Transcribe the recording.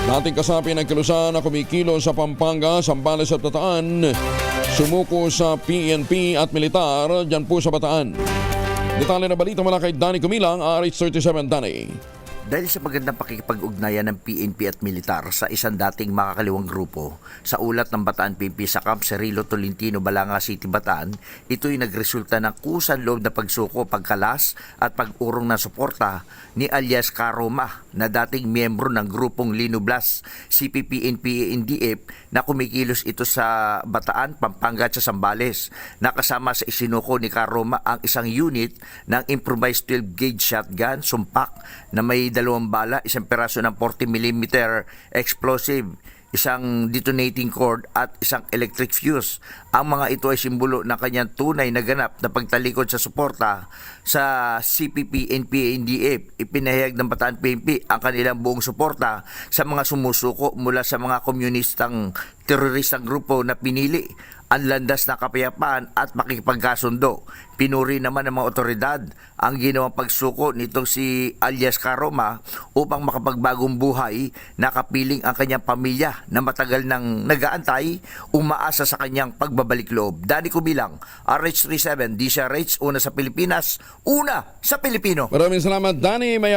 Dating kasapi ng kilusan na kumikilo sa Pampanga, Zambales at Bataan, sumuko sa PNP at militar dyan po sa Bataan. Detalye na balita mula kay Danny Kumilang, RH37 Danny. Dahil sa magandang pakikipag-ugnayan ng PNP at militar sa isang dating makakaliwang grupo, sa ulat ng Bataan PNP sa Camp Cerrillo, Tolentino, Balanga City, Bataan, ito'y nagresulta ng kusang loob na pagsuko, pagkalas at pag-urong ng suporta ni alias Karoma na dating miyembro ng grupong Linublas, CPP-NPA-NDF na kumikilos ito sa Bataan, Pampanga at sa Zambales. Nakasama sa isinuko ni Karoma ang isang unit ng improvised 12-gauge shotgun, sumpak na may 2 bala, isang peraso ng 40mm explosive, isang detonating cord at isang electric fuse. Ang mga ito ay simbolo ng kanyang tunay na ganap na pagtalikod sa suporta sa CPP-NPA-NDF. Ipinahayag ng Bataan PNP ang kanilang buong suporta sa mga sumusuko mula sa mga komunistang teroristang grupo na pinili ang landas na kapayapaan at makikipagkasundo. Pinuri naman ng mga otoridad ang ginawang pagsuko nitong si alias Karoma upang makapagbagong buhay, nakapiling ang kanyang pamilya na matagal nang nag-aantay, umaasa sa kanyang pagbabalik loob. Danny Kubilang, RH37, DCRH, una sa Pilipinas, una sa Pilipino. Maraming salamat, Danny. May